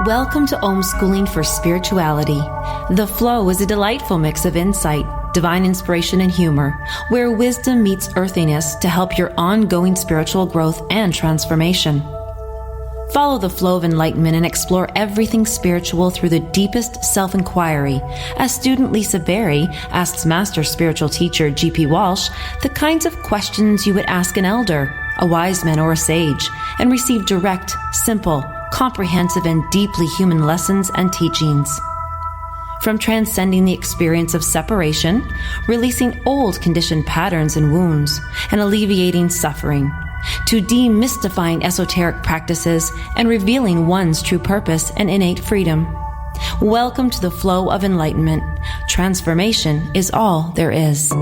Welcome to Homeschooling for Spirituality. The Flow is a delightful mix of insight, divine inspiration, and humor, where wisdom meets earthiness to help your ongoing spiritual growth and transformation. Follow the flow of enlightenment and explore everything spiritual through the deepest self-inquiry, as student Lisa Berry asks Master Spiritual Teacher G.P. Walsh the kinds of questions you would ask an elder, a wise man, or a sage, and receive direct, simple, comprehensive, and deeply human lessons and teachings. From transcending the experience of separation, releasing old conditioned patterns and wounds, and alleviating suffering, to demystifying esoteric practices and revealing one's true purpose and innate freedom. Welcome to the flow of enlightenment. Transformation is all there is.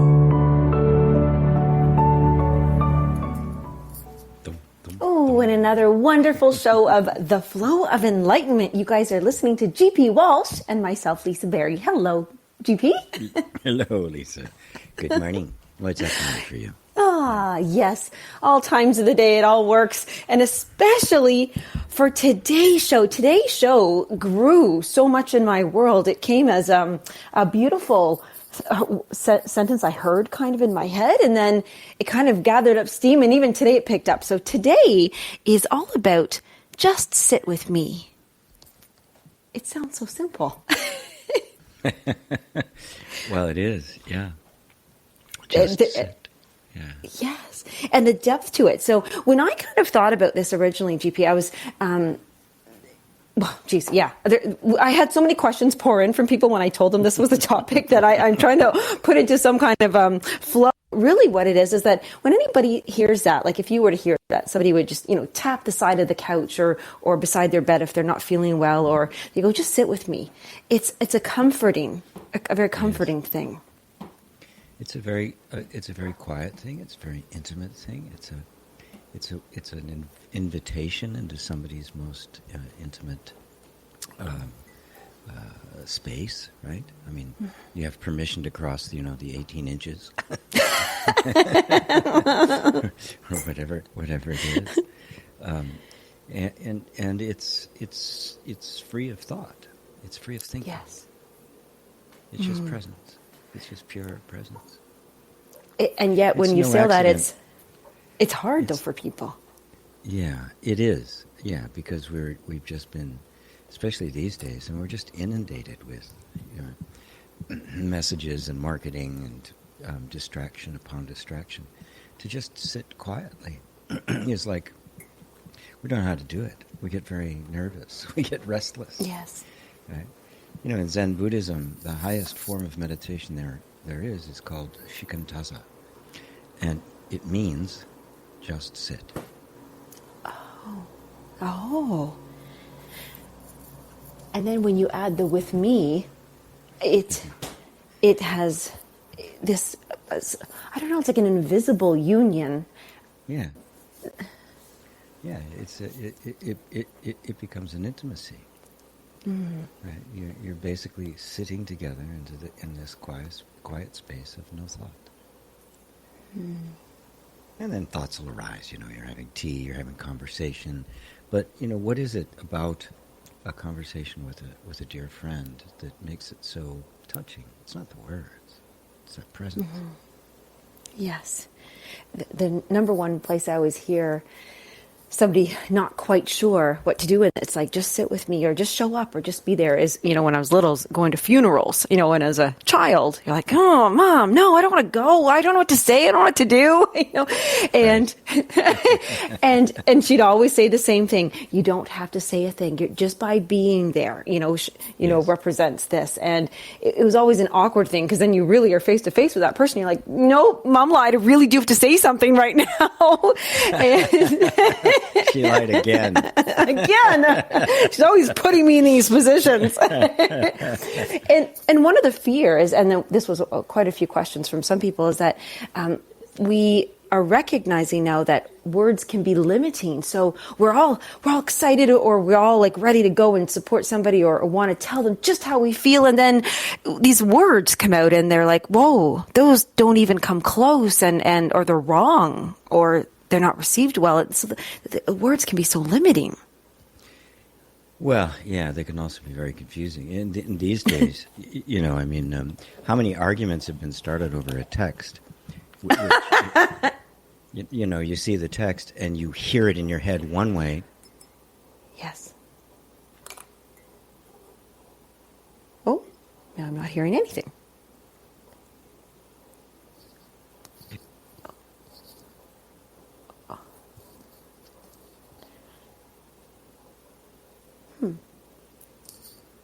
And another wonderful show of The Flow of Enlightenment. You guys are listening to GP Walsh and myself, Lisa Berry. Hello, GP. Hello, Lisa. Good morning. What's happening for you? Yes. All times of the day, it all works. And especially for today's show. Today's show grew so much in my world. It came as a beautiful sentence I heard kind of in my head, and then it kind of gathered up steam, and even today it picked up. So today is all about just sit with me. It sounds so simple. Well, it is, yeah. Just sit. Yeah. Yes, and the depth to it. So when I kind of thought about this originally, GP, I was I had so many questions pour in from people when I told them this was the topic that I'm trying to put into some kind of flow. Really what it is that when anybody hears that, like if you were to hear that, somebody would just, tap the side of the couch or beside their bed if they're not feeling well, or they go, just sit with me. It's a very comforting thing. It's a very quiet thing. It's a very intimate thing. It's an invitation into somebody's most intimate space, right? I mean, you have permission to cross, the 18 inches, or whatever it is, and it's free of thought. It's free of thinking. Yes. It's just presence. It's just pure presence. And yet, when you say that, it's hard though for people. Yeah, it is. Yeah, because we've just been, especially these days, and we're just inundated with messages and marketing and distraction upon distraction. To just sit quietly is like, we don't know how to do it. We get very nervous. We get restless. Yes. Right? In Zen Buddhism, the highest form of meditation there is called shikantaza. And it means just sit. Oh. And then when you add the with me, it has this, I don't know, it's like an invisible union. Yeah. Yeah, it becomes an intimacy. Mm. Right? You're basically sitting together in this quiet space of no thought. Mm. And then thoughts will arise. You're having tea, you're having conversation, but what is it about a conversation with a dear friend that makes it so touching? It's not the words; it's that presence. Mm-hmm. Yes, the number one place I always hear somebody not quite sure what to do with it, it's like, just sit with me, or just show up, or just be there, is, when I was little, going to funerals, and as a child, you're like, oh, Mom, no, I don't want to go. I don't know what to say. I don't know what to do, and, and she'd always say the same thing. You don't have to say a thing. You're, just by being there, yes. Represents this. And it was always an awkward thing, because then you really are face to face with that person. You're like, no, Mom lied. I really do have to say something right now. And she lied again. She's always putting me in these positions. and one of the fears, and this was quite a few questions from some people, is that we are recognizing now that words can be limiting. So we're all excited, or we're all like ready to go and support somebody, or want to tell them just how we feel, and then these words come out and they're like, whoa, those don't even come close, and or they're wrong, or they're not received well. The words can be so limiting. Well, yeah, they can also be very confusing. In these days, how many arguments have been started over a text? Which, you see the text and you hear it in your head one way. Yes. Oh, now I'm not hearing anything.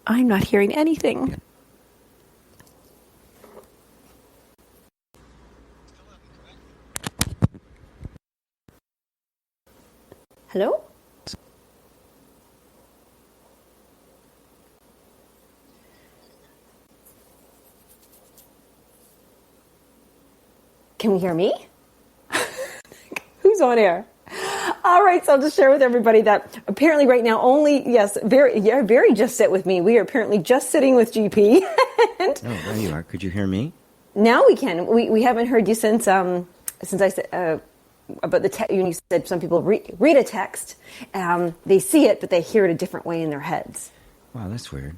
I'm not hearing anything. Hello? Can we hear me? Who's on air? All right, so I'll just share with everybody that apparently right now very just sit with me. We are apparently just sitting with GP. Oh, there you are. Could you hear me? Now we can. We haven't heard you since I said about the text. You said some people read a text, they see it, but they hear it a different way in their heads. Wow, that's weird.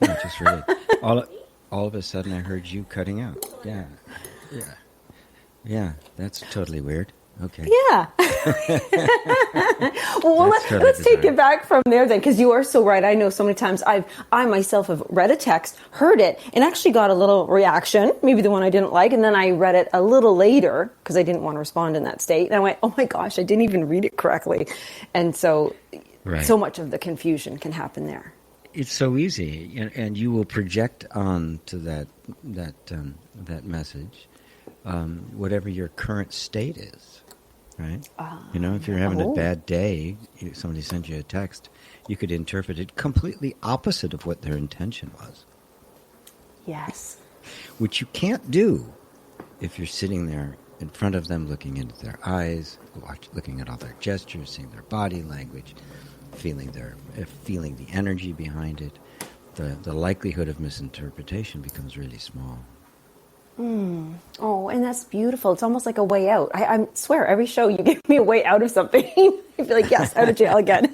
Yeah, just really all of a sudden I heard you cutting out. Yeah. That's totally weird. Okay. Yeah. Well, let's take it back from there then, because you are so right. I know so many times I myself have read a text, heard it, and actually got a little reaction, maybe the one I didn't like, and then I read it a little later because I didn't want to respond in that state, and I went, oh my gosh, I didn't even read it correctly. And so so much of the confusion can happen there. It's so easy, and you will project on to that message whatever your current state is. Right? If you're having a bad day, somebody sends you a text, you could interpret it completely opposite of what their intention was. Yes. Which you can't do if you're sitting there in front of them, looking into their eyes, looking at all their gestures, seeing their body language, feeling the energy behind it. The likelihood of misinterpretation becomes really small. Oh, and that's beautiful. It's almost like a way out. I swear, every show you give me a way out of something. I feel like, yes, out of jail again.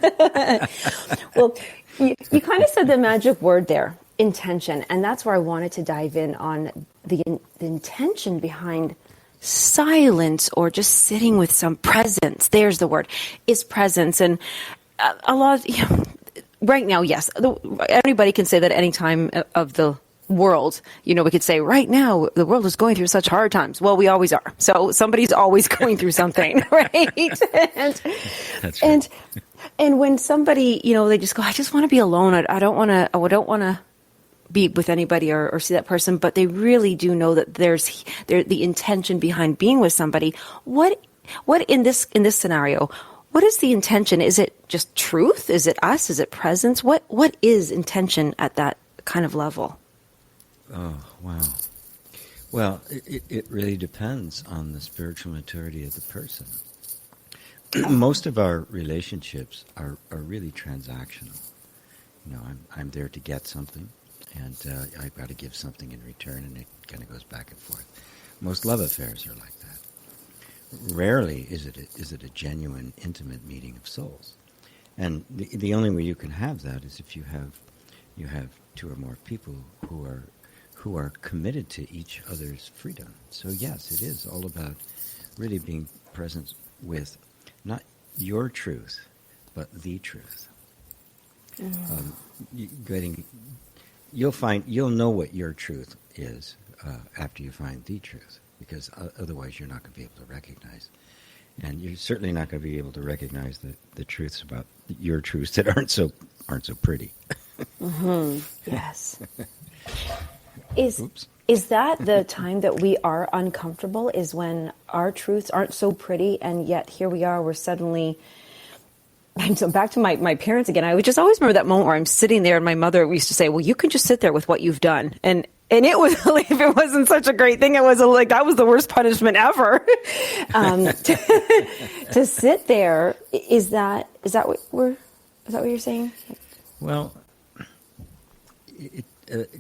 Well, you kind of said the magic word there, intention. And that's where I wanted to dive in on the intention behind silence or just sitting with some presence. There's the word, is presence. And a lot of, right now, yes, anybody can say that at any time of the world. We could say right now the world is going through such hard times. Well, we always are. So somebody's always going through something, right? That's right. And when somebody, they just go, I just want to be alone. I don't want to be with anybody or see that person, but they really do know that there's the intention behind being with somebody. What in this scenario, what is the intention? Is it just truth? Is it us? Is it presence? What is intention at that kind of level? Oh, wow. Well, it really depends on the spiritual maturity of the person. Most of our relationships are really transactional. I'm there to get something, and I've got to give something in return, and it kind of goes back and forth. Most love affairs are like that. Rarely is it a genuine, intimate meeting of souls. And the only way you can have that is if you have two or more people who are committed to each other's freedom. So yes, it is all about really being present with not your truth, but the truth. You'll know what your truth is after you find the truth, because otherwise you're not going to be able to recognize. And you're certainly not going to be able to recognize the truths about your truths that aren't so pretty. Yes. Is that the time that we are uncomfortable, is when our truths aren't so pretty, and yet here we are, we're suddenly... So back to my parents again, I would just always remember that moment where I'm sitting there and my mother used to say, well, you can just sit there with what you've done. And it was like, if it wasn't such a great thing, it was like, that was the worst punishment ever. To sit there, is that what you're saying? Well,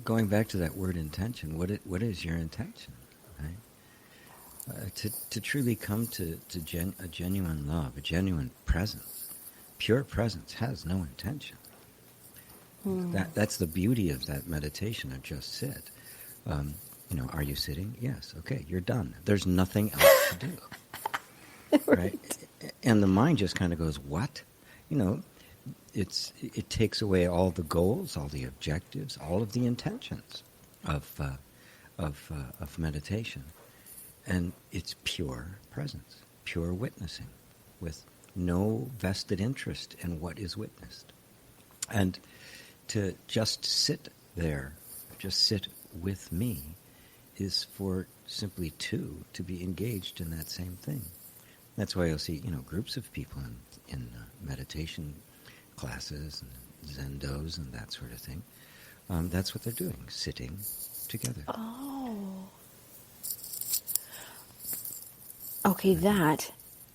going back to that word intention, what is your intention, right? To truly come to a genuine love, a genuine presence, pure presence has no intention. That's the beauty of that meditation of just sit. Are you sitting? Yes. Okay, you're done. There's nothing else to do. Right? And the mind just kind of goes, what? It takes away all the goals, all the objectives, all of the intentions of meditation, and it's pure presence, pure witnessing, with no vested interest in what is witnessed. And to just sit there, just sit with me, is for simply two to be engaged in that same thing. That's why you'll see, groups of people in meditation classes and zendos and that sort of thing. That's what they're doing, sitting together. Oh. Okay, that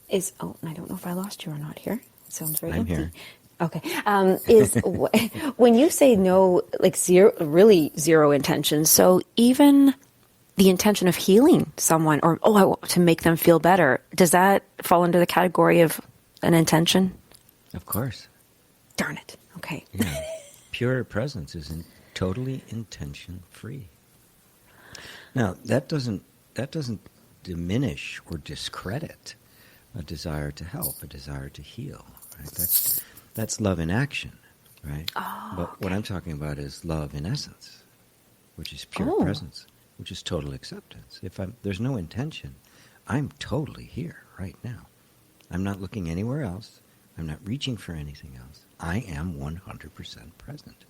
is... Oh, I don't know if I lost you or not here. It sounds very empty. Here. Okay. When you say no, like really zero intention, so even the intention of healing someone or, I want to make them feel better, does that fall under the category of an intention? Of course. Darn it. Okay. Yeah. Pure presence is totally intention-free. Now, that doesn't diminish or discredit a desire to help, a desire to heal. Right? That's love in action, right? Oh, but okay. What I'm talking about is love in essence, which is pure presence, which is total acceptance. There's no intention, I'm totally here right now. I'm not looking anywhere else. I'm not reaching for anything else. I am 100% present.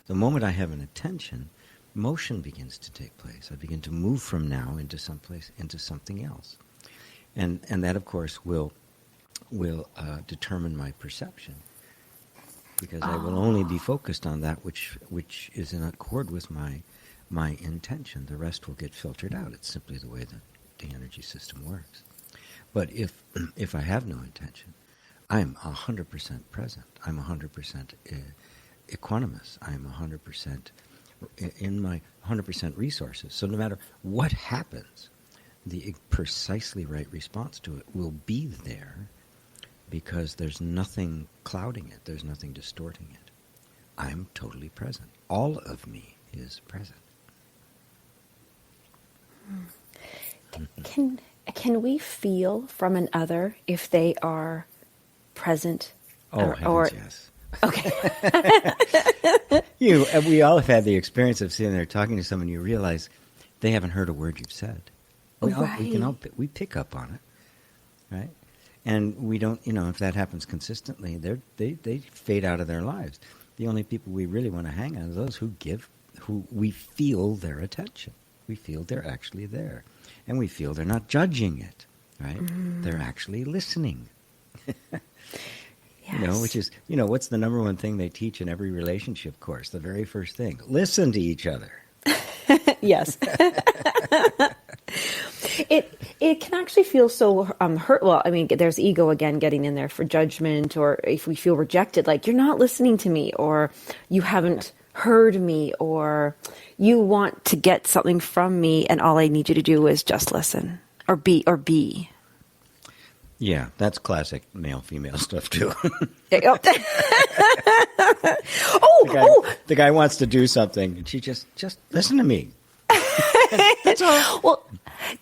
The moment I have an attention, motion begins to take place. I begin to move from now into someplace, into something else. And that, of course, will determine my perception, because I will only be focused on that which is in accord with my intention. The rest will get filtered out. It's simply the way that the energy system works. But if I have no intention, I'm 100% present. I'm 100% equanimous. I'm 100% in my 100% resources. So no matter what happens, the precisely right response to it will be there, because there's nothing clouding it. There's nothing distorting it. I'm totally present. All of me is present. Can we feel from an other if they are present? Oh, heavens, yes. Okay. We all have had the experience of sitting there talking to someone. You realize they haven't heard a word you've said. We pick up on it, right? And we don't, if that happens consistently, they fade out of their lives. The only people we really want to hang on are those who we feel their attention. We feel they're actually there. And we feel they're not judging it, right? They're actually listening. Yes. Which is, what's the number one thing they teach in every relationship course? The very first thing: listen to each other. Yes. It can actually feel so hurt. Well, I mean, there's ego again getting in there for judgment, or if we feel rejected, like you're not listening to me, or you haven't heard me, or you want to get something from me, and all I need you to do is just listen or be. Yeah, that's classic male-female stuff too. The guy wants to do something, and she just listen to me. That's all. Well,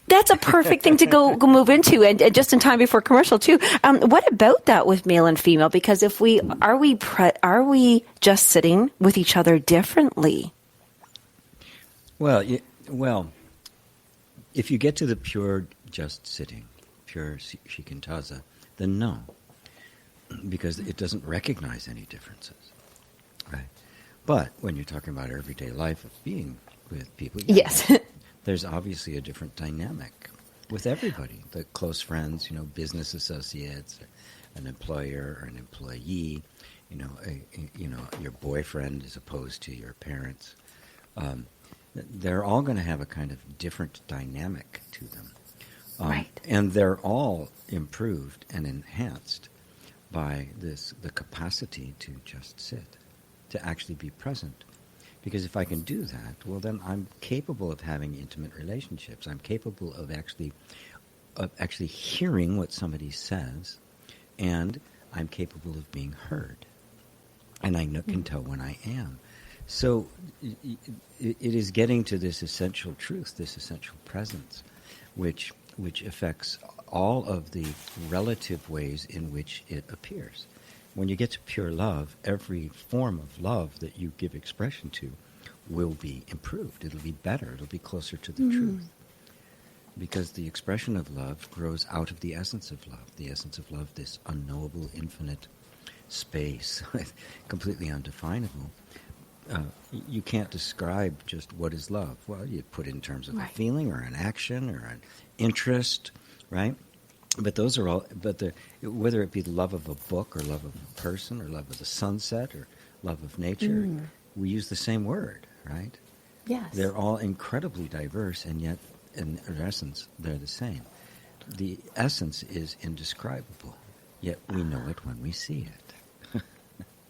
that's a perfect thing to go move into, and just in time before commercial too. What about that with male and female? Because if are we just sitting with each other differently? Well, if you get to the pure just sitting, pure shikantaza, then no, because it doesn't recognize any differences, right? But when you're talking about everyday life of being with people, yes, there's obviously a different dynamic with everybody. The close friends, business associates, an employer or an employee, your boyfriend as opposed to your parents. They're all going to have a kind of different dynamic to them. Right. And they're all improved and enhanced by the capacity to just sit, to actually be present. Because if I can do that, well, then I'm capable of having intimate relationships. I'm capable of actually hearing what somebody says, and I'm capable of being heard. and I can tell when I am. So it is getting to this essential truth, this essential presence, which affects all of the relative ways in which it appears. When you get to pure love, every form of love that you give expression to will be improved. It'll be better. It'll be closer to the truth. Because the expression of love grows out of the essence of love. The essence of love, this unknowable, infinite space, completely undefinable. You can't describe just what is love. Well, you put it in terms of a feeling or an action or an interest, right? But those are all, whether it be the love of a book or love of a person or love of the sunset or love of nature, we use the same word, right? Yes. They're all incredibly diverse, and yet, in essence, they're the same. The essence is indescribable, yet we know it when we see it.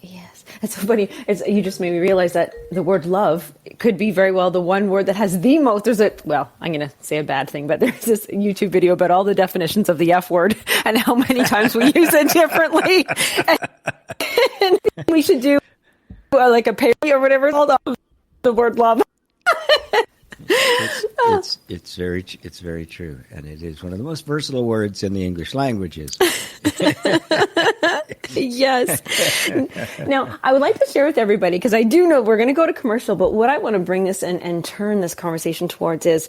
Yes. It's so funny. You just made me realize that the word love could be very well the one word that has the most. I'm going to say a bad thing, but there's this YouTube video about all the definitions of the F word and how many times we use it differently. And we should do like a parody or whatever it's called of the word love. It's very true, and it is one of the most versatile words in the English languages. Yes. Now, I would like to share with everybody, because I do know we're going to go to commercial, but what I want to bring this and turn this conversation towards is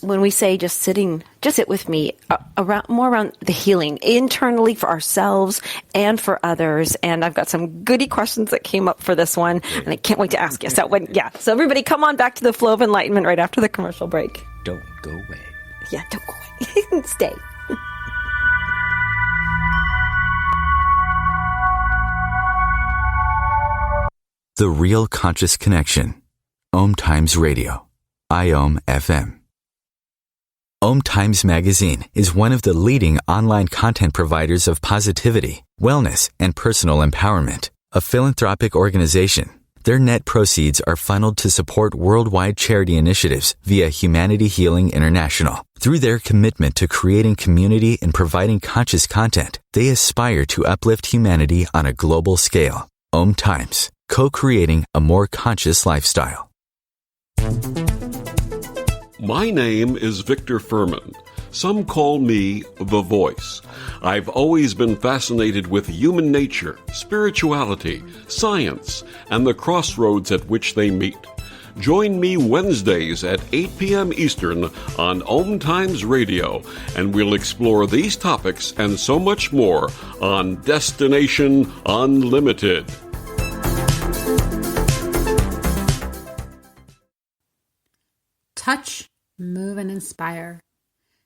when we say just sit with me, around the healing internally for ourselves and for others. And I've got some goody questions that came up for this one, and I can't wait to ask you. So everybody come on back to the flow of enlightenment right after the commercial break. Don't go away. Yeah, don't go away. Stay. The Real Conscious Connection. OMTimes Radio. IOM FM. OMTimes Magazine is one of the leading online content providers of positivity, wellness, and personal empowerment. A philanthropic organization, their net proceeds are funneled to support worldwide charity initiatives via Humanity Healing International. Through their commitment to creating community and providing conscious content, they aspire to uplift humanity on a global scale. OMTimes, co-creating a more conscious lifestyle. My name is Victor Furman. Some call me The Voice. I've always been fascinated with human nature, spirituality, science, and the crossroads at which they meet. Join me Wednesdays at 8 p.m. Eastern on OMTimes Radio, and we'll explore these topics and so much more on Destination Unlimited. Touch, move, and inspire.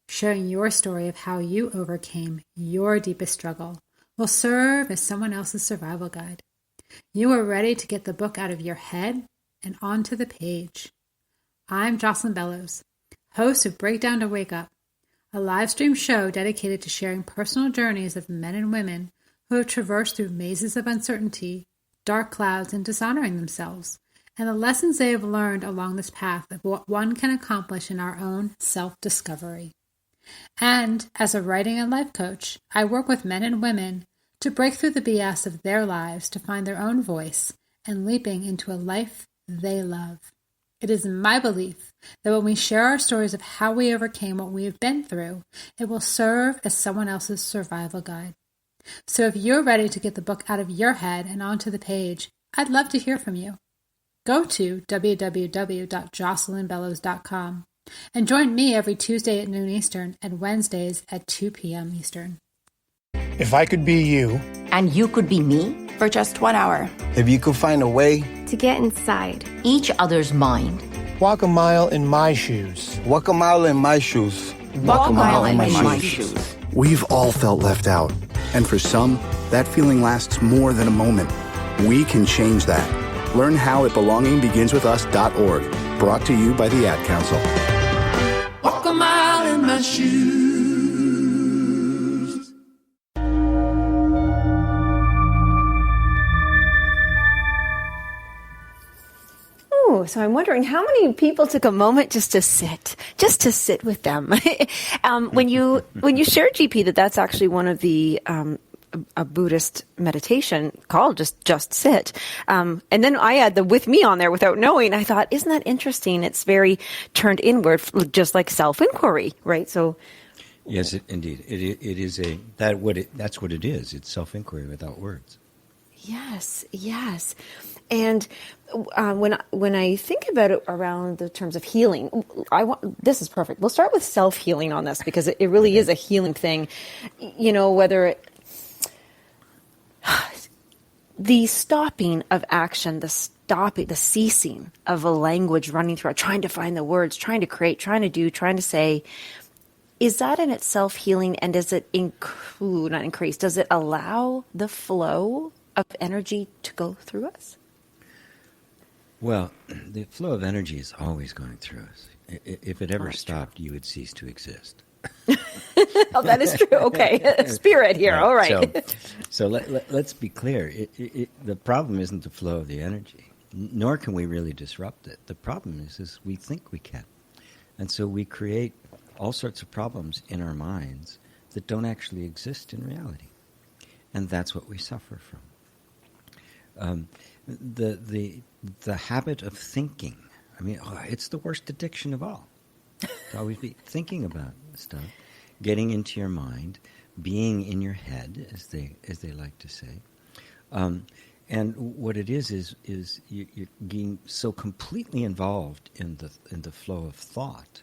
Sharing your story of how you overcame your deepest struggle will serve as someone else's survival guide. You are ready to get the book out of your head and onto the page. I'm Jocelyn Bellows, host of Breakdown to Wake Up, a live stream show dedicated to sharing personal journeys of men and women who have traversed through mazes of uncertainty, dark clouds, and dishonoring themselves, and the lessons they have learned along this path of what one can accomplish in our own self-discovery. And as a writing and life coach, I work with men and women to break through the BS of their lives to find their own voice and leaping into a life they love. It is my belief that when we share our stories of how we overcame what we have been through, it will serve as someone else's survival guide. So if you're ready to get the book out of your head and onto the page, I'd love to hear from you. Go to www.jocelynbellows.com and join me every Tuesday at noon Eastern and Wednesdays at 2 p.m. Eastern. If I could be you, and you could be me, for just 1 hour, if you could find a way to get inside each other's mind, walk a mile in my shoes. Walk a mile in my shoes. Walk a mile in my shoes. We've all felt left out, and for some, that feeling lasts more than a moment. We can change that. Learn how at belongingbeginswithus.org. Brought to you by the Ad Council. Walk a mile in my shoes. Oh, so I'm wondering how many people took a moment just to sit with them. When you shared, GP, that's actually one of the a Buddhist meditation called just sit. And then I add the with me on there without knowing. I thought, isn't that interesting? It's very turned inward, just like self-inquiry, right? So, yes, indeed, it is that's what it is. It's self-inquiry without words. Yes. And when I think about it around the terms of healing, this is perfect. We'll start with self-healing on this because it really is a healing thing. Whether the stopping of action, the ceasing of a language running through, trying to find the words, trying to create, trying to do, trying to say, is that in itself healing? And does it not increase? Does it allow the flow of energy to go through us? Well, the flow of energy is always going through us. If it ever stopped, you would cease to exist. Oh, that is true. Okay. Spirit here. All right. So let's be clear. The problem isn't the flow of the energy, nor can we really disrupt it. The problem is we think we can. And so we create all sorts of problems in our minds that don't actually exist in reality. And that's what we suffer from. The habit of thinking, it's the worst addiction of all. To always be thinking about stuff, getting into your mind, being in your head, as they like to say. And what it is you're being so completely involved in the flow of thought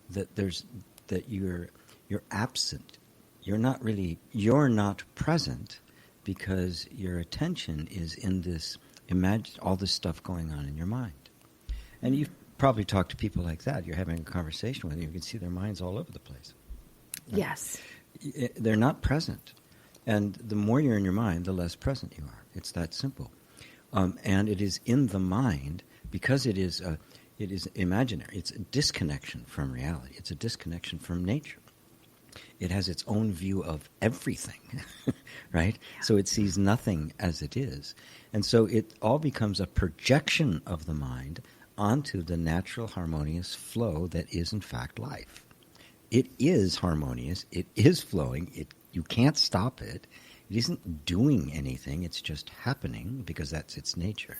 that you're absent. You're not present because your attention is in this. Imagine all this stuff going on in your mind. And you've probably talked to people like that. You're having a conversation with them. You can see their minds all over the place. Right? Yes. They're not present. And the more you're in your mind, the less present you are. It's that simple. And it is in the mind, because it is imaginary. It's a disconnection from reality. It's a disconnection from nature. It has its own view of everything, right? Yeah. So it sees nothing as it is. And so it all becomes a projection of the mind onto the natural harmonious flow that is in fact life. It is harmonious. It is flowing. You can't stop it. It isn't doing anything. It's just happening because that's its nature.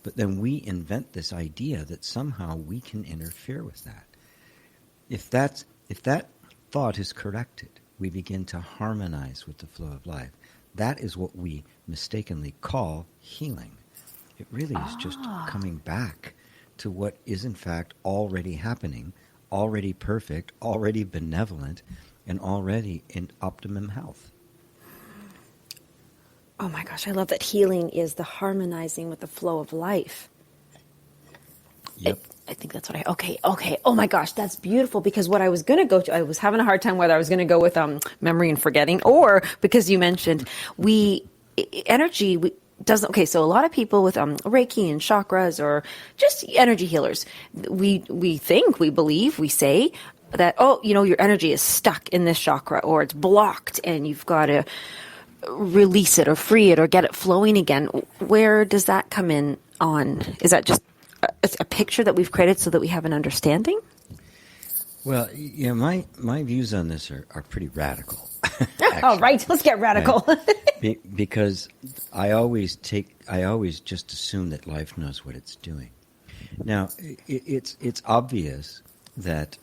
But then we invent this idea that somehow we can interfere with that. If that thought is corrected, we begin to harmonize with the flow of life. That is what we mistakenly call healing. It really is just coming back to what is in fact already happening, already perfect, already benevolent, and already in optimum health. Oh my gosh, I love that healing is the harmonizing with the flow of life. Yep. I think that's what okay. Oh my gosh, that's beautiful, because what I was going to go to, I was having a hard time whether I was going to go with memory and forgetting, or because you mentioned energy doesn't, okay, so a lot of people with Reiki and chakras or just energy healers, we think, we believe, we say that, your energy is stuck in this chakra or it's blocked and you've got to release it or free it or get it flowing again. Where does that come in on? Is that just a picture that we've created so that we have an understanding? Well, my views on this are pretty radical. All right, let's get radical. Right? Because I always just assume that life knows what it's doing. Now, it's obvious that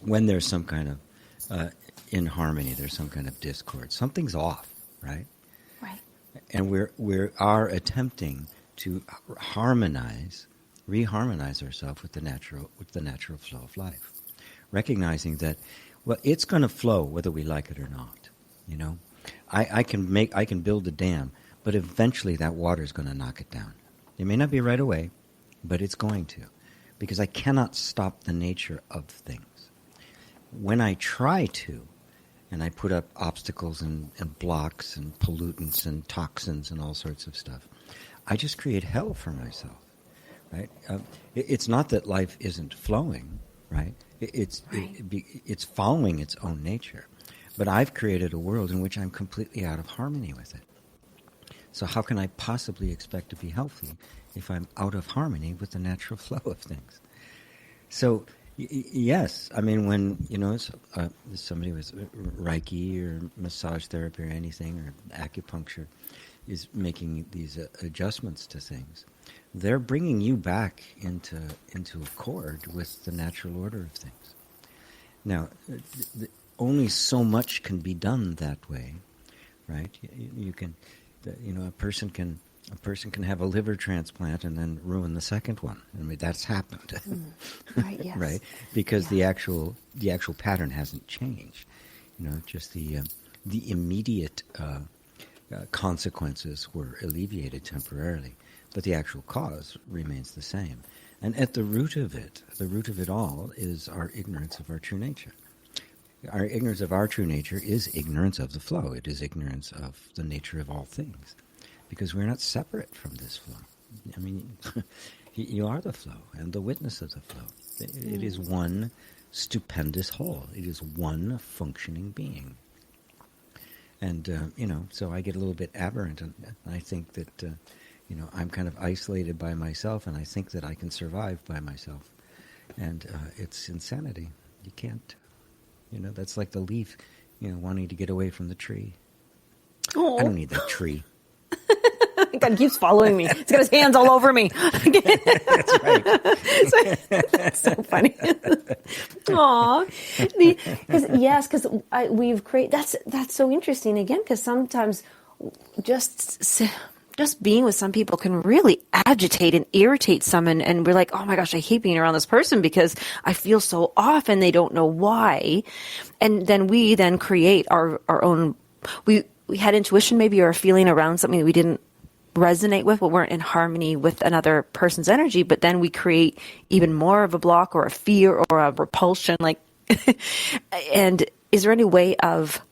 when there's some kind of inharmony, there's some kind of discord, something's off, right? Right. And we are attempting to reharmonize ourselves with the natural flow of life, recognizing that, well, it's going to flow whether we like it or not. I can build a dam, but eventually that water is going to knock it down. It may not be right away, but it's going to, because I cannot stop the nature of things. When I try to, and I put up obstacles and blocks and pollutants and toxins and all sorts of stuff, I just create hell for myself. Right? It's not that life isn't flowing, right? It's following its own nature. But I've created a world in which I'm completely out of harmony with it. So how can I possibly expect to be healthy if I'm out of harmony with the natural flow of things? So Yes, I mean when somebody with Reiki or massage therapy or anything or acupuncture is making these adjustments to things, they're bringing you back into accord with the natural order of things. Now, only so much can be done that way, right? You can, a person can have a liver transplant and then ruin the second one. I mean, that's happened, right? Yes. Right? Because the actual pattern hasn't changed. Just the immediate consequences were alleviated temporarily, but the actual cause remains the same. And at the root of it all is our ignorance of our true nature. Our ignorance of our true nature is ignorance of the flow. It is ignorance of the nature of all things, because we're not separate from this flow. I mean, you are the flow and the witness of the flow. It is one stupendous whole. It is one functioning being. And, so I get a little bit aberrant, and I think that, I'm kind of isolated by myself, and I think that I can survive by myself. And it's insanity. You can't. That's like the leaf, wanting to get away from the tree. Oh. I don't need that tree. God keeps following me. He's got his hands all over me. That's right. That's so funny. Aw. Because we've created... That's so interesting, again, because sometimes just being with some people can really agitate and irritate someone, and we're like, oh my gosh, I hate being around this person because I feel so off and they don't know why. And then we create our own... We had intuition maybe, or a feeling around something that we didn't resonate with, weren't in harmony with another person's energy, but then we create even more of a block or a fear or a repulsion. And is there any way of,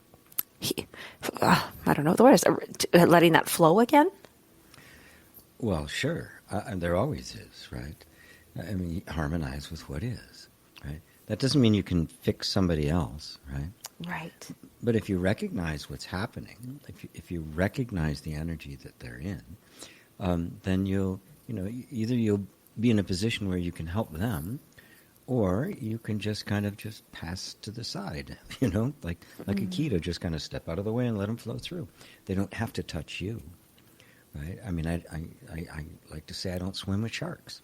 I don't know what the word is, letting that flow again? Well, sure. And there always is, right? I mean, harmonize with what is, right? That doesn't mean you can fix somebody else, right? Right. But if you recognize what's happening, if you recognize the energy that they're in, then either you'll be in a position where you can help them, or you can just kind of just pass to the side, like a keto, just kind of step out of the way and let them flow through. They don't have to touch you, right? I mean, I like to say I don't swim with sharks.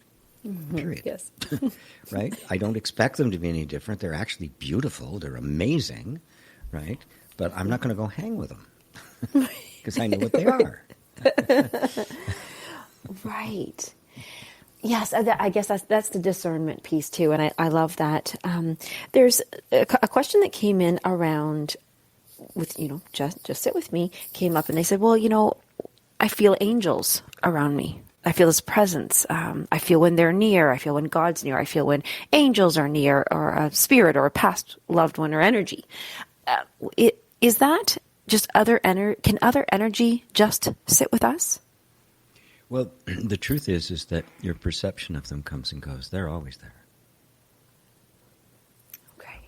Period. Yes. Right? I don't expect them to be any different. They're actually beautiful. They're amazing, right? But I'm not going to go hang with them because I know what they are. Right. Yes, I guess that's the discernment piece too, and I love that. There's a question that came in around with just sit with me, came up, and they said, well, I feel angels around me. I feel his presence. I feel when they're near. I feel when God's near. I feel when angels are near, or a spirit or a past loved one or energy. Is that just can other energy just sit with us? Well, the truth is that your perception of them comes and goes. They're always there. Okay.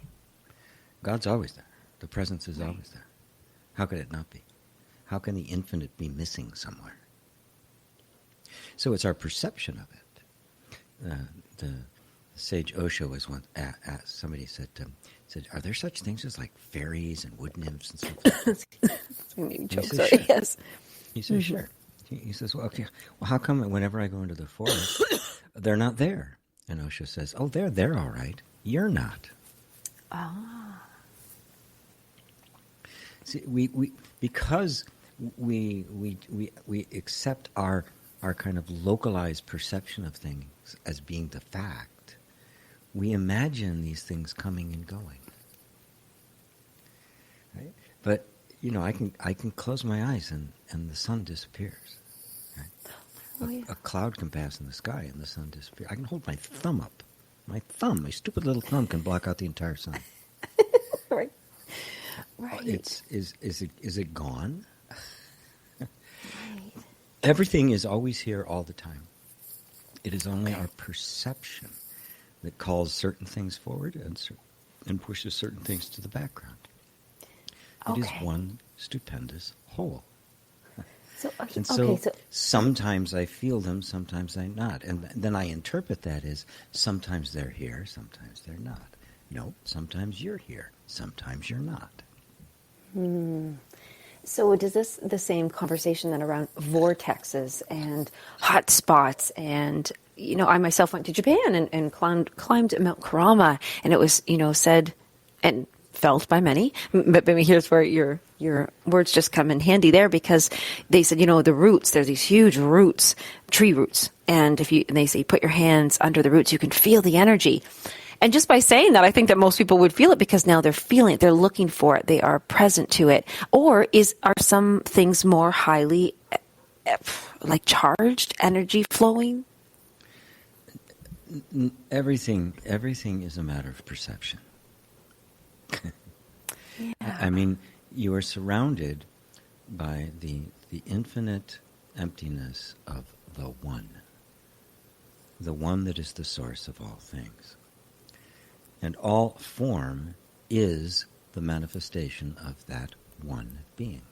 God's always there. The presence is always there. How could it not be? How can the infinite be missing somewhere? So it's our perception of it. The sage Osho was once asked, somebody said, are there such things as like fairies and wood nymphs and stuff? Yes. He says, sure. He says, well, okay, well, how come whenever I go into the forest, they're not there? And Osho says, oh, they're there all right. You're not. Ah. See, because we accept our kind of localized perception of things as being the fact, we imagine these things coming and going. Right? But I can close my eyes and the sun disappears. Right? Oh, yeah. A cloud can pass in the sky and the sun disappears. I can hold my thumb up. My stupid little thumb can block out the entire sun. Right. Right. Is it gone? Right. Everything is always here all the time. It is only our perception that calls certain things forward and pushes certain things to the background. It is one stupendous whole. And so sometimes I feel them, sometimes I not. And then I interpret that as sometimes they're here, sometimes they're not. No, sometimes you're here, sometimes you're not. So does this the same conversation then around vortexes and hot spots? And, I myself went to Japan and climbed Mount Kurama, and it was, said and felt by many, but here's where your words just come in handy there, because they said, the roots, there's these huge roots, tree roots, and they say put your hands under the roots, you can feel the energy. And just by saying that, I think that most people would feel it because now they're feeling it, they're looking for it, they are present to it. Or are some things more highly like charged energy flowing? Everything is a matter of perception. Yeah. I mean, you are surrounded by the infinite emptiness of the one that is the source of all things. And all form is the manifestation of that one being.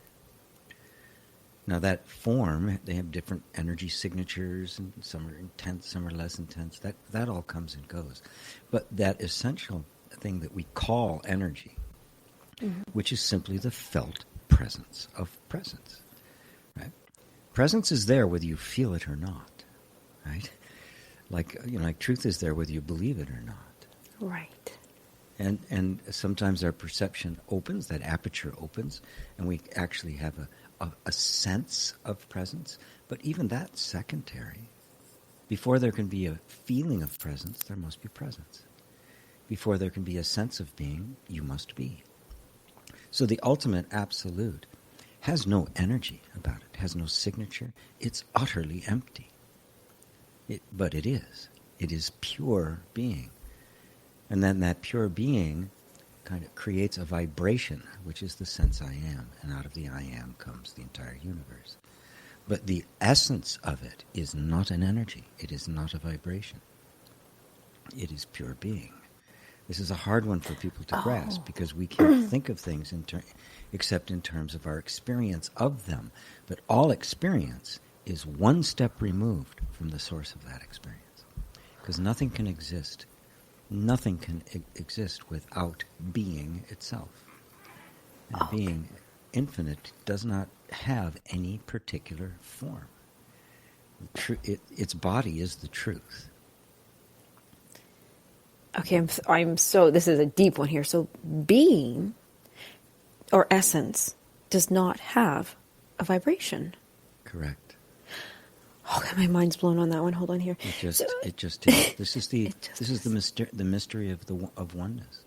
Now that form, they have different energy signatures, and some are intense, some are less intense. That all comes and goes. But that essential thing that we call energy, which is simply the felt presence of presence, right? Presence is there whether you feel it or not, right? Like truth is there whether you believe it or not. Right. And sometimes our perception opens, that aperture opens, and we actually have a sense of presence. But even that's secondary. Before there can be a feeling of presence, there must be presence. Before there can be a sense of being, you must be. So the ultimate absolute has no energy about it, has no signature. It's utterly empty. But it is. It is pure being. And then that pure being kind of creates a vibration, which is the sense I am. And out of the I am comes the entire universe. But the essence of it is not an energy. It is not a vibration. It is pure being. This is a hard one for people to grasp because we can't think of things except in terms of our experience of them. But all experience is one step removed from the source of that experience. Because nothing can exist. Nothing can exist without being itself. And being infinite does not have any particular form. Its body is the truth. Okay, I'm so, this is a deep one here. So being or essence does not have a vibration. Correct. Okay, my mind's blown on that one. Hold on here. It just is. This is the mystery of oneness.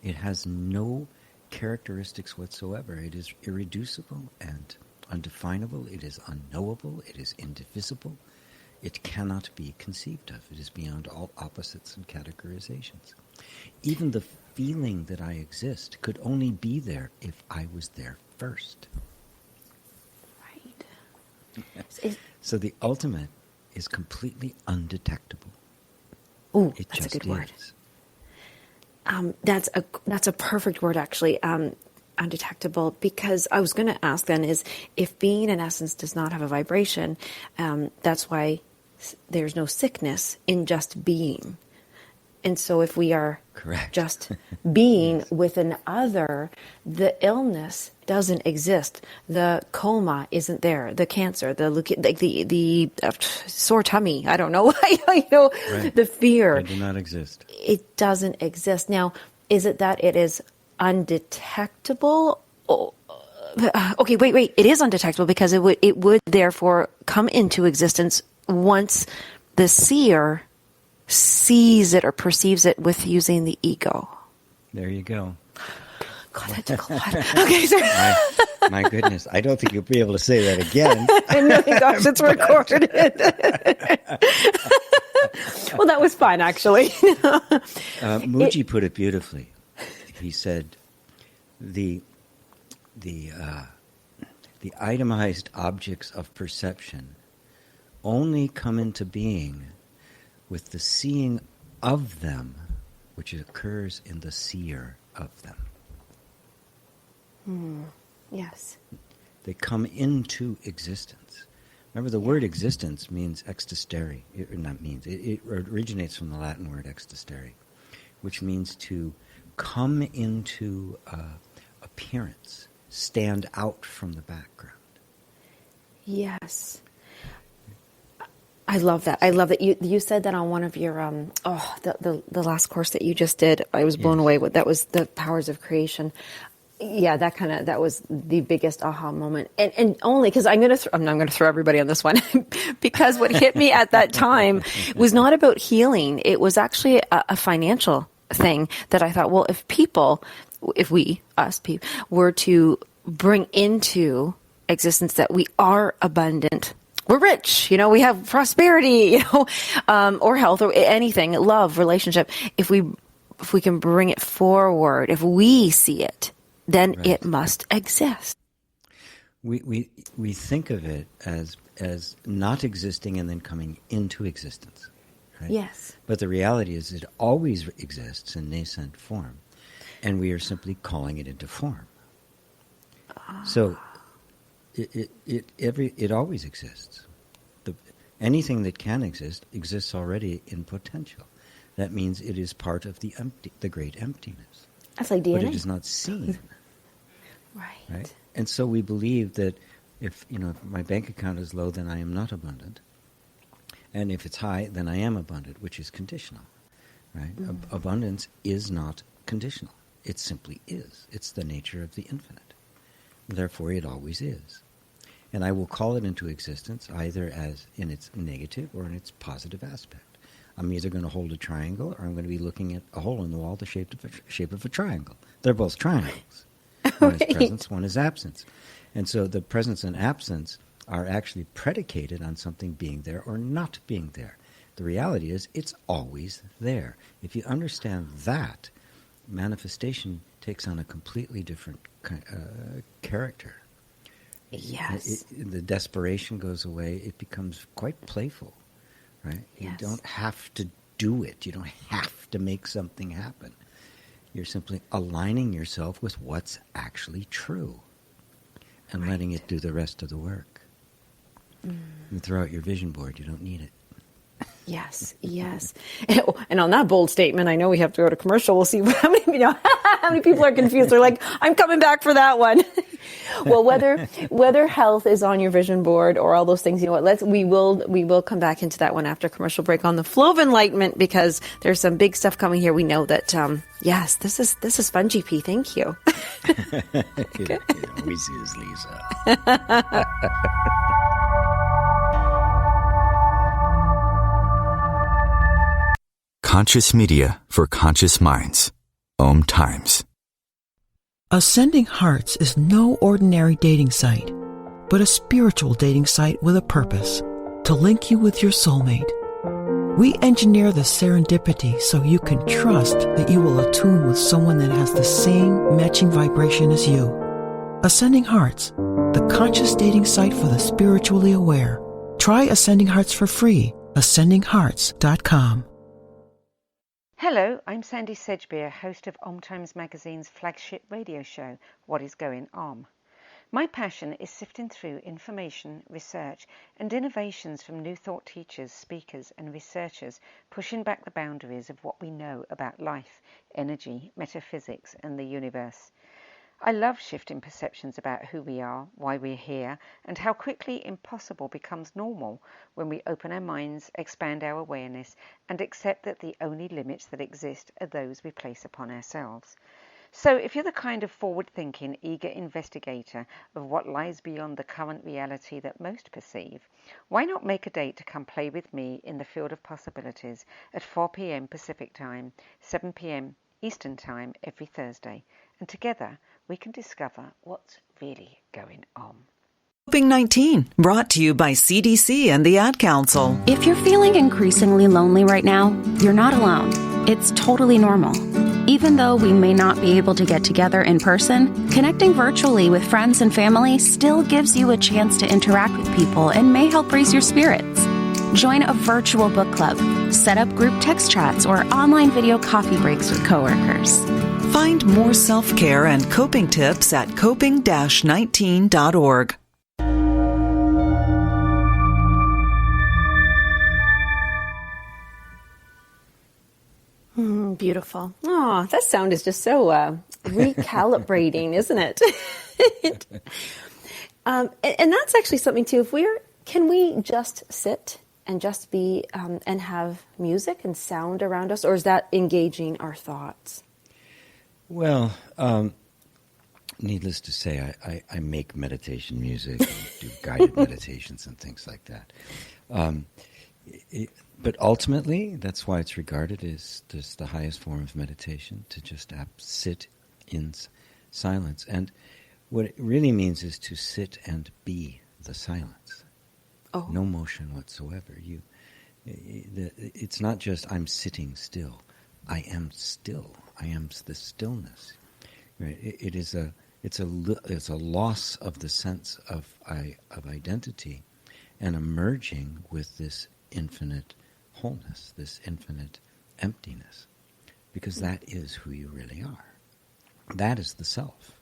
It has no characteristics whatsoever. It is irreducible and undefinable. It is unknowable. It is indivisible. It cannot be conceived of. It is beyond all opposites and categorizations. Even the feeling that I exist could only be there if I was there first. Right. So the ultimate is completely undetectable. Ooh, that's a good word. That's a perfect word, actually. Undetectable, because I was going to ask then is if being in essence does not have a vibration, that's why there's no sickness in just being. And so if we are just being with an other, the illness doesn't exist. The coma isn't there. The cancer, the sore tummy, I don't know. The fear. They do not exist. It doesn't exist. Now, is it that it is undetectable? Okay, wait. It is undetectable because it would therefore come into existence once the seer sees it or perceives it with using the ego. There you go. God, that took a lot. Okay, sorry. My goodness, I don't think you'll be able to say that again. No, gosh, it's recorded. Well, that was fun, actually. Muji put it beautifully. He said, the itemized objects of perception only come into being with the seeing of them, which occurs in the seer of them. Yes. They come into existence. Remember, the word existence means existere. It originates from the Latin word existere, which means to come into appearance, stand out from the background. Yes. I love that. I love that you said that on one of your the last course that you just did. I was blown away with that. Was the powers of creation. Yeah, that was the biggest aha moment, and only because I'm going to throw everybody on this one because what hit me at that time was not about healing. It was actually a financial thing that I thought, well, if people were to bring into existence that we are abundant, we're rich, we have prosperity, or health or anything, love, relationship. If we can bring it forward, if we see it, then it must exist. We think of it as not existing and then coming into existence. Right? Yes. But the reality is it always exists in nascent form, and we are simply calling it into form. So it always exists. Anything that can exist exists already in potential. That means it is part of the great emptiness. That's like DNA. But it is not seen. Right. And so we believe that if my bank account is low, then I am not abundant. And if it's high, then I am abundant, which is conditional. Right? Abundance is not conditional. It simply is. It's the nature of the infinite. Therefore, it always is. And I will call it into existence either as in its negative or in its positive aspect. I'm either going to hold a triangle or I'm going to be looking at a hole in the wall the shape of a triangle. They're both triangles. One is presence, one is absence. And so the presence and absence are actually predicated on something being there or not being there. The reality is it's always there. If you understand that, manifestation takes on a completely different character. Yes. The desperation goes away. It becomes quite playful, right? Yes. You don't have to do it. You don't have to make something happen. You're simply aligning yourself with what's actually true and letting it do the rest of the work. You throw out your vision board. You don't need it. Yes. And on that bold statement, I know we have to go to commercial. We'll see how many people are confused. They're like, I'm coming back for that one. Well, whether health is on your vision board or all those things, we will come back into that one after commercial break on the flow of enlightenment, because there's some big stuff coming here. We know that, yes, this is fun, GP. Thank you. It always is, Lisa. Conscious media for conscious minds. OMTimes. Ascending Hearts is no ordinary dating site, but a spiritual dating site with a purpose, to link you with your soulmate. We engineer the serendipity so you can trust that you will attune with someone that has the same matching vibration as you. Ascending Hearts, the conscious dating site for the spiritually aware. Try Ascending Hearts for free. AscendingHearts.com. Hello, I'm Sandy Sedgbeer, host of OMTimes magazine's flagship radio show, What is Going On. My passion is sifting through information, research, and innovations from new thought teachers, speakers, and researchers pushing back the boundaries of what we know about life, energy, metaphysics, and the universe. I love shifting perceptions about who we are, why we're here, and how quickly impossible becomes normal when we open our minds, expand our awareness, and accept that the only limits that exist are those we place upon ourselves. So if you're the kind of forward-thinking, eager investigator of what lies beyond the current reality that most perceive, why not make a date to come play with me in the field of possibilities at 4 p.m. Pacific Time, 7 p.m. Eastern Time every Thursday, and together we can discover what's really going on. Coping-19, brought to you by CDC and the Ad Council. If you're feeling increasingly lonely right now, you're not alone. It's totally normal. Even though we may not be able to get together in person, connecting virtually with friends and family still gives you a chance to interact with people and may help raise your spirits. Join a virtual book club, set up group text chats, or online video coffee breaks with coworkers. Find more self-care and coping tips at coping-19.org. Beautiful. Oh, that sound is just so recalibrating, isn't it? And that's actually something too. Can we just sit and just be and have music and sound around us, or is that engaging our thoughts? Well, needless to say, I make meditation music and do guided meditations and things like that. But ultimately, that's why it's regarded as the highest form of meditation, to just sit in silence. And what it really means is to sit and be the silence. Oh. No motion whatsoever. It's not just I'm sitting still. I am still. I am the stillness. Right? It's a loss of the sense of identity, and a merging with this infinite wholeness, this infinite emptiness, because that is who you really are. That is the self.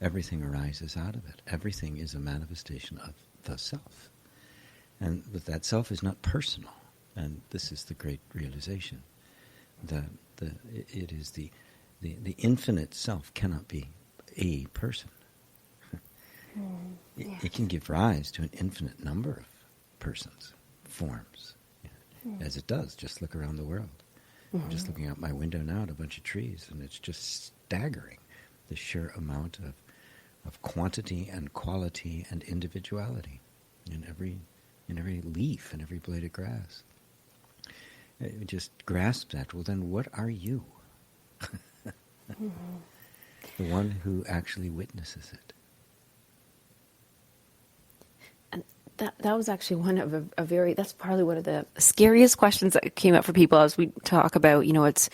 Everything arises out of it. Everything is a manifestation of the self. But that self is not personal. And this is the great realization. It is the infinite self cannot be a person. It can give rise to an infinite number of persons, forms, as it does. Just look around the world. I'm just looking out my window now at a bunch of trees, and it's just staggering, the sheer amount of quantity and quality and individuality in every leaf and every blade of grass. It just grasp that. Well, then what are you? The one who actually witnesses it. And that was actually one of that's probably one of the scariest questions that came up for people as we talk about, it's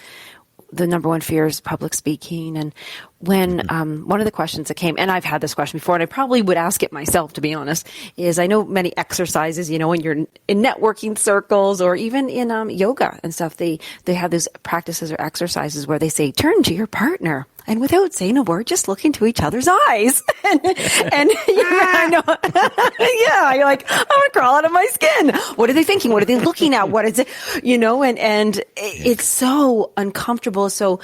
the number one fear is public speaking. And when one of the questions that came, and I've had this question before, and I probably would ask it myself, to be honest, is I know many exercises, when you're in networking circles or even in yoga and stuff, they have these practices or exercises where they say, turn to your partner. And without saying a word, just look into each other's eyes. and I know, yeah, you're like, I'm going to crawl out of my skin. What are they thinking? What are they looking at? What is it? And it's so uncomfortable. So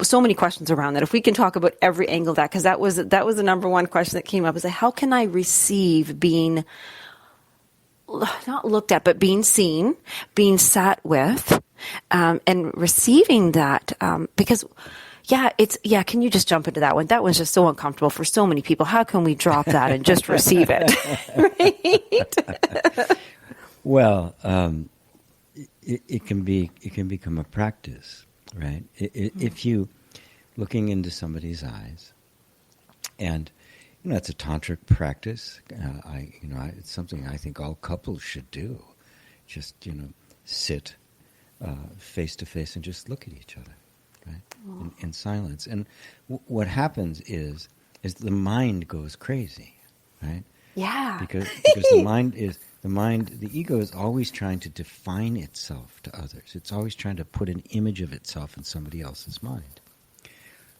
so many questions around that. If we can talk about every angle of that, because that was the number one question that came up, is how can I receive being not looked at, but being seen, being sat with, and receiving that, because can you just jump into that one? That one's just so uncomfortable for so many people. How can we drop that and just receive it? Right? Well, it can become a practice, right? If you looking into somebody's eyes, and it's a tantric practice. It's something I think all couples should do. Just sit face to face and just look at each other, right? In silence. And what happens is the mind goes crazy, right? Yeah. Because the ego is always trying to define itself to others. It's always trying to put an image of itself in somebody else's mind.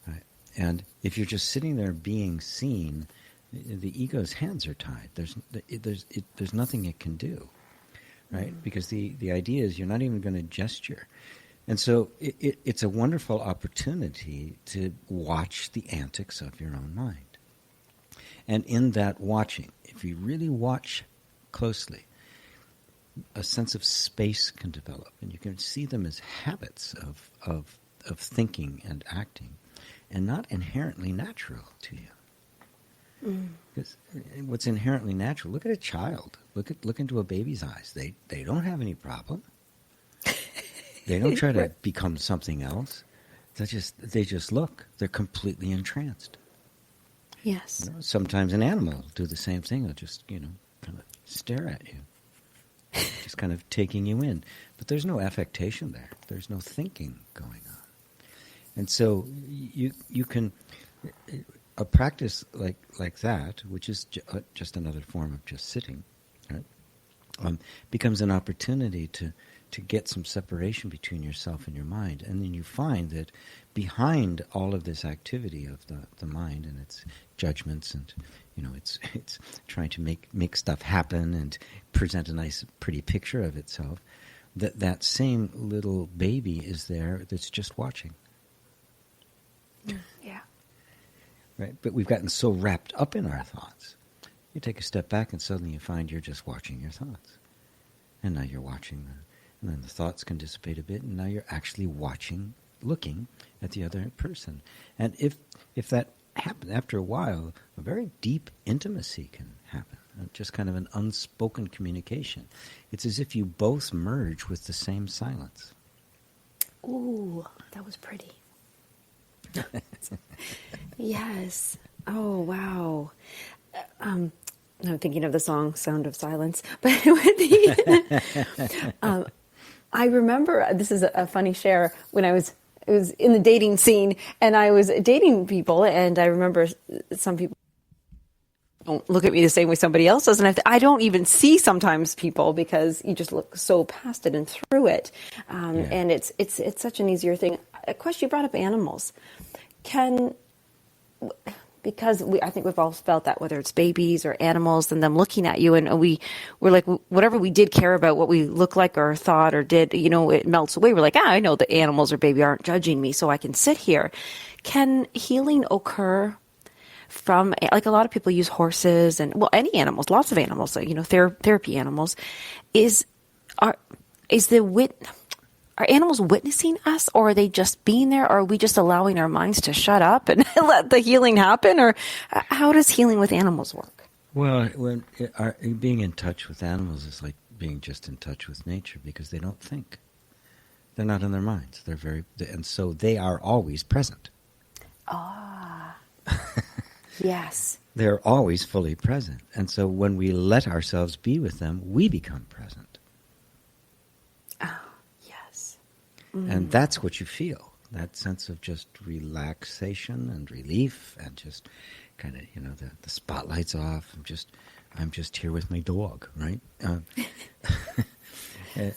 Right? And if you're just sitting there being seen, the ego's hands are tied. There's nothing it can do, right? Because the idea is you're not even going to gesture. And so it's a wonderful opportunity to watch the antics of your own mind. And in that watching, if you really watch closely, a sense of space can develop, and you can see them as habits of thinking and acting, and not inherently natural to you. Because what's inherently natural? Look at a child. Look into a baby's eyes. They don't have any problem. They don't try to become something else. They just look. They're completely entranced. Yes. Sometimes an animal will do the same thing. They'll just kind of stare at you, just kind of taking you in. But there's no affectation there. There's no thinking going on. And so you can. A practice like that, which is just another form of just sitting, right, becomes an opportunity to to get some separation between yourself and your mind. And then you find that behind all of this activity of the mind and its judgments and, it's trying to make stuff happen and present a nice, pretty picture of itself, that same little baby is there that's just watching. Yeah. Right? But we've gotten so wrapped up in our thoughts. You take a step back and suddenly you find you're just watching your thoughts. And now you're watching them. And then the thoughts can dissipate a bit, and now you're actually looking at the other person. And if that happens, after a while, a very deep intimacy can happen. Just kind of an unspoken communication. It's as if you both merge with the same silence. Ooh, that was pretty. Yes. Oh, wow. I'm thinking of the song Sound of Silence. But I remember, this is a funny share, when it was in the dating scene, and I was dating people, and I remember some people don't look at me the same way somebody else does, and I don't even see sometimes people because you just look so past it and through it, and it's such an easier thing. A question, you brought up animals. Because I think we've all felt that, whether it's babies or animals and them looking at you, and we're like, whatever we did care about, what we look like or thought or did, it melts away. We're like, I know the animals or baby aren't judging me, so I can sit here. Can healing occur from, like, a lot of people use horses and, any animals, lots of animals, therapy animals. Are animals witnessing us, or are they just being there, or are we just allowing our minds to shut up and let the healing happen? Or how does healing with animals work? Well, being in touch with animals is like being just in touch with nature, because they don't think. They're not in their minds. And so they are always present. Ah, yes. They're always fully present. And so when we let ourselves be with them, we become present. And that's what you feel, that sense of just relaxation and relief, and just kind of, the spotlight's off. I'm just here with my dog, right?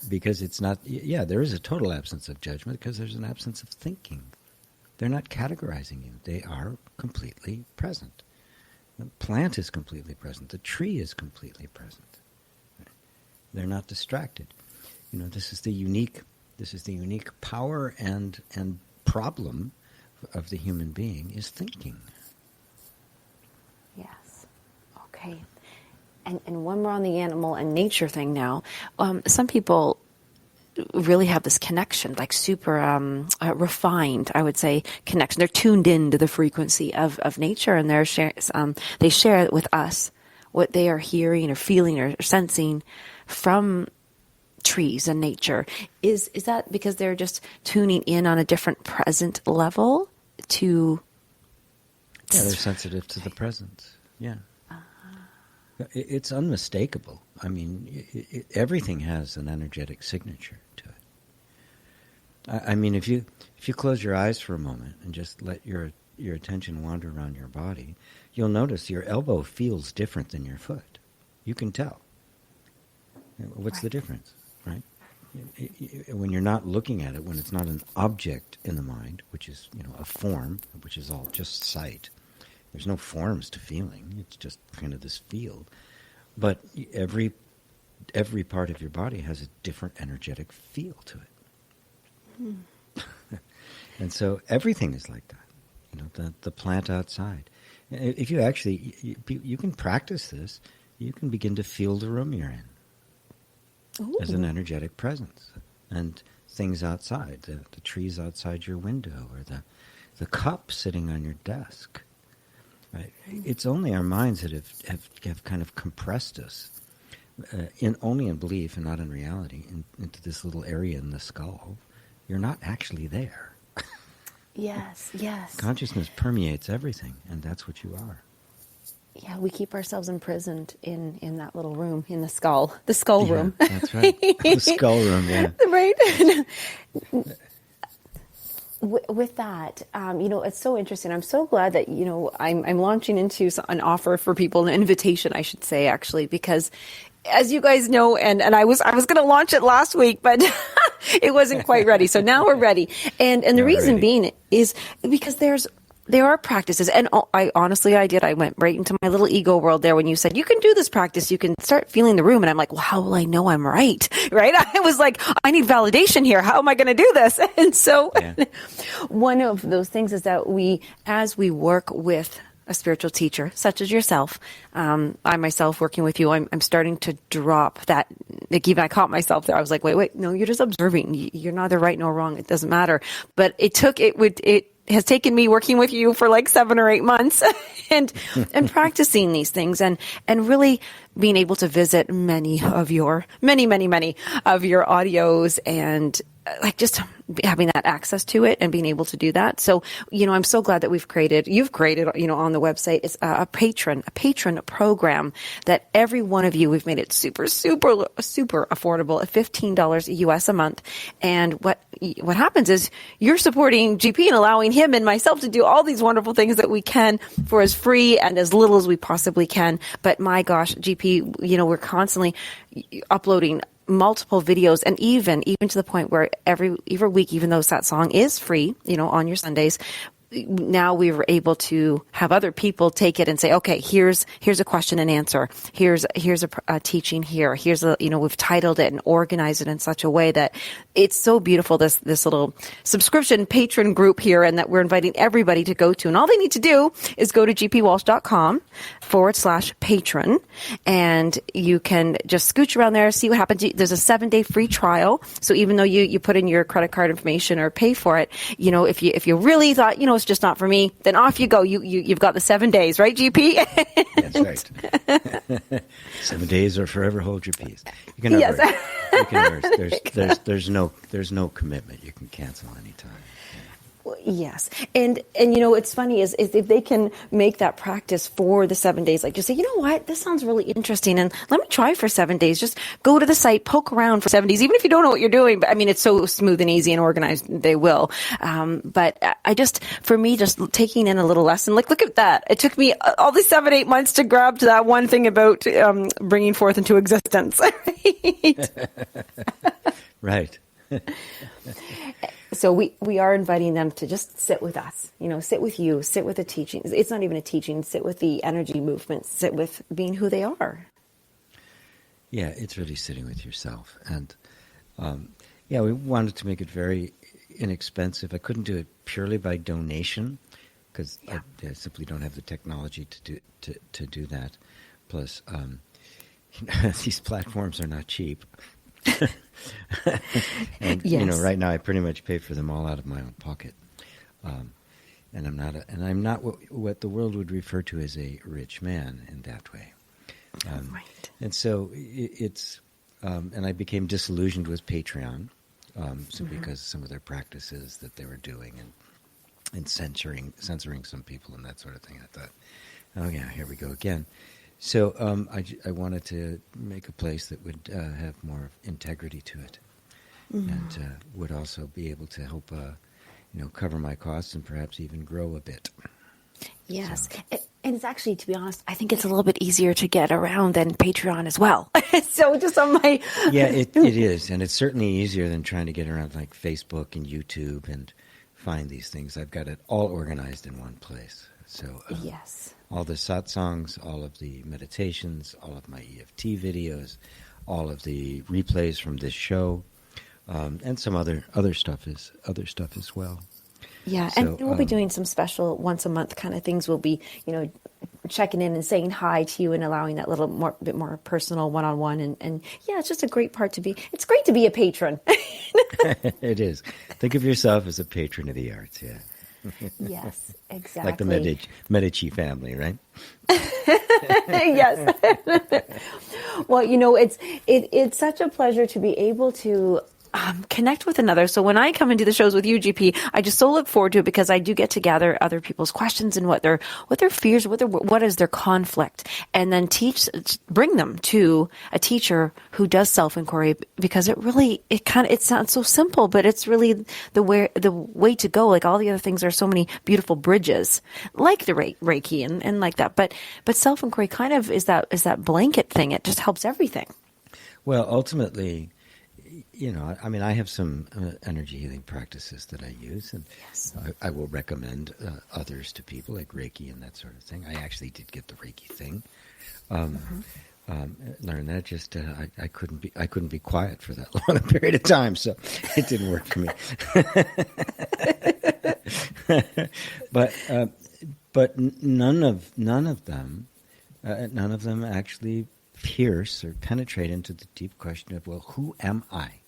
Because it's not, there is a total absence of judgment because there's an absence of thinking. They're not categorizing you. They are completely present. The plant is completely present. The tree is completely present. They're not distracted. This is the unique power and problem of the human being is thinking. Yes. Okay. And when we're on the animal and nature thing now, some people really have this connection, like super refined, I would say, connection. They're tuned into the frequency of nature, and they share with us what they are hearing or feeling or sensing from trees and nature. Is that because they're just tuning in on a different present level to... Yeah, they're sensitive to the presence. Yeah. It's unmistakable. I mean, everything has an energetic signature to it. I mean, if you close your eyes for a moment and just let your attention wander around your body, you'll notice your elbow feels different than your foot. You can tell. What's the difference? Right? When you're not looking at it, when it's not an object in the mind, which is, a form, which is all just sight. There's no forms to feeling. It's just kind of this field. But every part of your body has a different energetic feel to it. And so everything is like that. The plant outside. If you actually, you can practice this, you can begin to feel the room you're in. Ooh. As an energetic presence, and things outside, the trees outside your window, or the cup sitting on your desk. Right? It's only our minds that have kind of compressed us, only in belief and not in reality, into this little area in the skull. You're not actually there. Yes. Consciousness permeates everything, and that's what you are. Yeah, we keep ourselves imprisoned in that little room, in the skull room. That's right. The skull room, yeah. Right. With that, it's so interesting. I'm so glad that, I'm launching into an offer for people, an invitation, I should say, actually, because as you guys know, and I was going to launch it last week, but it wasn't quite ready. So now we're ready. And the reason being is because there are practices. And I went right into my little ego world there when you said, you can do this practice. You can start feeling the room. And I'm like, well, how will I know I'm right? Right? I was like, I need validation here. How am I going to do this? And so one of those things is that as we work with a spiritual teacher, such as yourself, I myself working with you, I'm starting to drop that. Like even I caught myself there. I was like, wait, no, you're just observing. You're neither right nor wrong. It doesn't matter. But it has taken me working with you for like 7 or 8 months and practicing these things and really being able to visit many of your audios and like just having that access to it and being able to do that. So, I'm so glad that you've created, on the website, it's a patron program that every one of you, we've made it super, super, super affordable at $15 US a month. And what happens is you're supporting GP and allowing him and myself to do all these wonderful things that we can for as free and as little as we possibly can. But my gosh, GP, we're constantly uploading multiple videos, and even to the point where every week, even though that song is free, on your Sundays, now we were able to have other people take it and say, okay, here's a question and answer. Here's a teaching here. We've titled it and organized it in such a way that it's so beautiful, this little subscription patron group here, and that we're inviting everybody to go to. And all they need to do is go to gpwalsh.com/patron, and you can just scooch around there, see what happens. There's a 7-day free trial. So even though you put in your credit card information or pay for it, if you really thought, it's just not for me, then off you go. You've got the 7 days, right, GP? That's right. 7 days or forever hold your peace. You can reverse. You can reverse. There's no commitment. You can cancel anytime. Yes. And it's funny is if they can make that practice for the 7 days, like just say, you know what, this sounds really interesting and let me try for 7 days. Just go to the site, poke around for 7 days, even if you don't know what you're doing. But I mean, it's so smooth and easy and organized, they will. But for me, just taking in a little lesson, like, look at that. It took me all these 7-8 months to grab to that one thing about bringing forth into existence. Right. So we are inviting them to just sit with us, sit with you, sit with the teaching. It's not even a teaching, sit with the energy movement, sit with being who they are. Yeah, it's really sitting with yourself. And we wanted to make it very inexpensive. I couldn't do it purely by donation because I simply don't have the technology to do that. Plus, these platforms are not cheap. And yes. Right now I pretty much pay for them all out of my own pocket, and I'm not what the world would refer to as a rich man in that way. Right. And so it's and I became disillusioned with Patreon simply because of some of their practices that they were doing and censoring some people and that sort of thing. I thought, oh yeah, here we go again. So I wanted to make a place that would have more integrity to it, and would also be able to help, cover my costs and perhaps even grow a bit. Yes, so. And it's actually, to be honest, I think it's a little bit easier to get around than Patreon as well. So just on my it is, and it's certainly easier than trying to get around like Facebook and YouTube and find these things. I've got it all organized in one place. So yes. All the satsangs, all of the meditations, all of my EFT videos, all of the replays from this show, and some other stuff as well. Yeah, so, and we'll be doing some special once a month kind of things. We'll be, checking in and saying hi to you and allowing that bit more personal one-on-one. And yeah, it's just a great part to be. It's great to be a patron. It is. Think of yourself as a patron of the arts. Yeah. Yes, exactly. Like the Medici family, right? Yes. Well, it's such a pleasure to be able to connect with another. So when I come and do the shows with you, GP, I just so look forward to it because I do get to gather other people's questions and what their fears, what is their conflict, and then bring them to a teacher who does self-inquiry, because it sounds so simple, but it's really the way to go. Like all the other things, there are so many beautiful bridges, like the Reiki and like that. But self-inquiry kind of is that blanket thing. It just helps everything. Well, ultimately, I have some energy healing practices that I use, and yes. I will recommend others to people, like Reiki and that sort of thing. I actually did get the Reiki thing. Learn that. Just I couldn't be quiet for that long a period of time, so it didn't work for me. But none of them actually pierce or penetrate into the deep question of, well, who am I?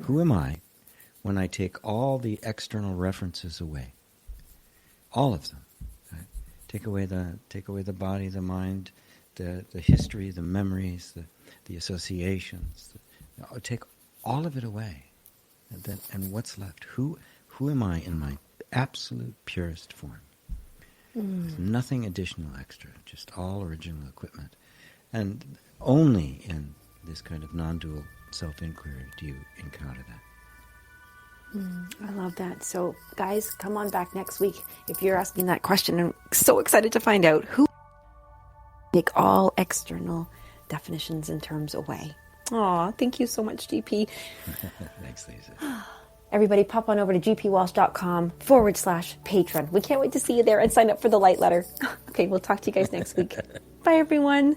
Who am I when I take all the external references away? All of them. Right? Take away the body, the mind, the history, the memories, the associations. Take all of it away. And what's left? Who am I in my absolute purest form? There's nothing additional extra, just all original equipment. And only in this kind of non-dual self-inquiry do you encounter that. I love that. So, guys, come on back next week if you're asking that question. I'm so excited to find out who take all external definitions and terms away. Aw, thank you so much, GP. Thanks, Lisa. Everybody pop on over to gpwalsh.com/patron. We can't wait to see you there and sign up for the light letter. Okay, we'll talk to you guys next week. Bye, everyone.